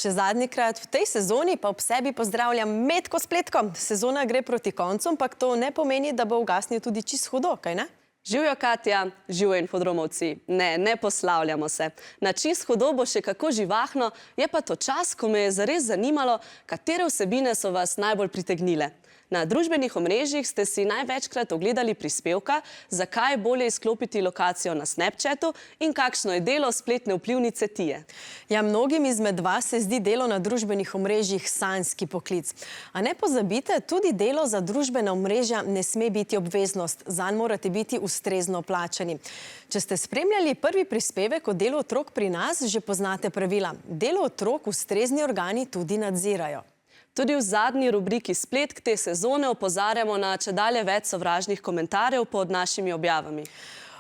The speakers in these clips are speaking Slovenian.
Še zadnjikrat v tej sezoni pa ob sebi pozdravljam Metko Spletko. Sezona gre proti koncu, ampak to ne pomeni, da bo ugasnil tudi čisto hudo, kaj ne? Živjo, Katja, živjo infodromovci. Ne poslavljamo se. Na čisto hudo bo še kako živahno, je pa to čas, ko me je zares zanimalo, katere vsebine so vas najbolj pritegnile. Na družbenih omrežjih ste si največkrat ogledali prispevka, zakaj je bolje izklopiti lokacijo na Snapchatu in kakšno je delo spletne vplivnice Tije. Ja, mnogim izmed vas se zdi delo na družbenih omrežjih sanjski poklic. A ne pozabite, tudi delo za družbena omrežja ne sme biti obveznost. Zanj morate biti ustrezno plačani. Če ste spremljali prvi prispevek o delu otrok pri nas, že poznate pravila. Delo otrok ustrezni organi tudi nadzirajo. Tudi v zadnji rubriki Spletk te sezone opozarjamo na čedalje več sovražnih komentarjev pod našimi objavami.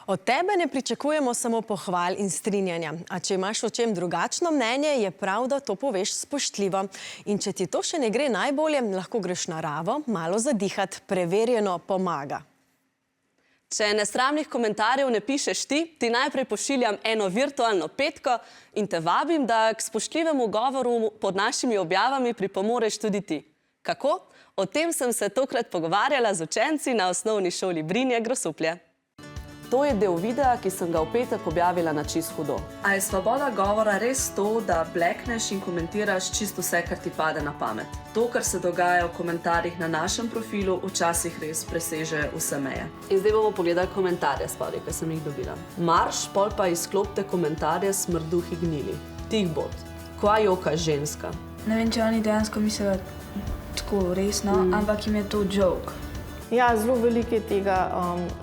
Od tebe ne pričakujemo samo pohval in strinjanja. A če imaš o čem drugačno mnenje, je prav, da to poveš spoštljivo. In če ti to še ne gre najbolje, lahko greš na naravo, malo zadihati, preverjeno pomaga. Če nesramnih komentarjev ne pišeš ti najprej pošiljam eno virtualno petko in te vabim, da k spoštljivemu govoru pod našimi objavami pripomoreš tudi ti. Kako? O tem sem se tokrat pogovarjala z učenci na osnovni šoli Brinje Grosuplje. To je del videa, ki sem ga v petek objavila na Čisto hudo. A je svoboda govora res to, da blekneš in komentiraš čisto vse, kar ti pade na pamet? To, kar se dogaja v komentarjih na našem profilu, včasih res preseže vse meje. In zdaj bomo pogledali komentarje spodaj, ki sem jih dobila. Marš, pol pa izklopite komentarje smrduhi gnili. Tih bod. Kva joka ženska? Ne vem, če oni dejansko mislijo tako resno, ampak jim je to joke. Ja, zelo veliko je tega,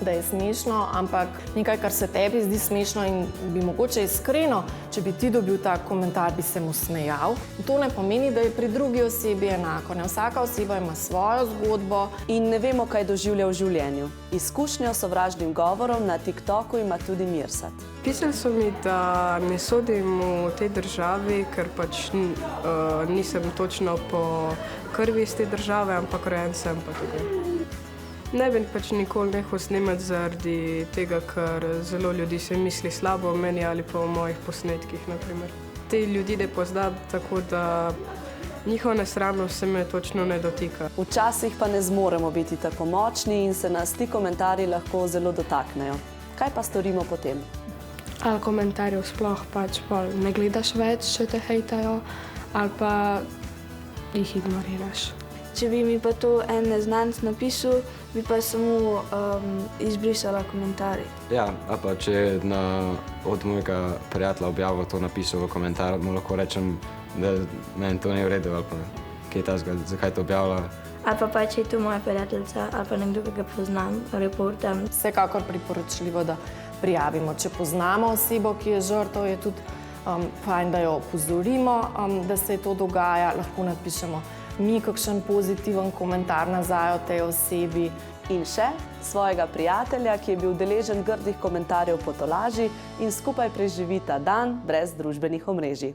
da je smešno, ampak nekaj, kar se tebi zdi smešno in bi mogoče iskreno, če bi ti dobil tak komentar, bi se mu smejal. To ne pomeni, da je pri drugi osebi enako. Vsaka oseba ima svojo zgodbo. In ne vemo, kaj doživlja v življenju. Izkušnjo s sovražnim govorom na TikToku ima tudi Mirsad. Pisali so mi, da ne sodim v tej državi, ker pač nisem točno po krvi iz te države, ampak rojen sem pa tukaj. Ne bi pač nikoli nehal snemati zaradi tega, ker zelo ljudi se misli slabo o meni ali pa o mojih posnetkih, naprimer. Te ljudi ne poznam, tako da njihova nesramnost se me točno ne dotika. Včasih pa ne zmoremo biti tako močni in se nas ti komentarji lahko zelo dotaknejo. Kaj pa storimo potem? Ali komentarjev sploh pač ne gledaš več, če te hejtajo, ali pa jih ignoriraš. Če bi mi pa to en neznanec napisal, bi pa samo izbrisala komentarje. Ja, a pa če je od mojega prijatelja objavil to napisal v komentar, mu lahko rečem, da meni to ne je v redu, ali pa kaj tazga, zakaj to objavlja. Ali pa če je to moja prijateljica, ali pa nekdo, ki ga poznam, reportam. Vsekakor priporočljivo, da prijavimo. Če poznamo osebo, ki je žrtev, je tudi fajn, da jo opozorimo, da se to dogaja, lahko napišemo mi kakšen pozitiven komentar nazaj o tej osebi. In še svojega prijatelja, ki je bil deležen grdih komentarjev po tolaži in skupaj preživita dan brez družbenih omrežij.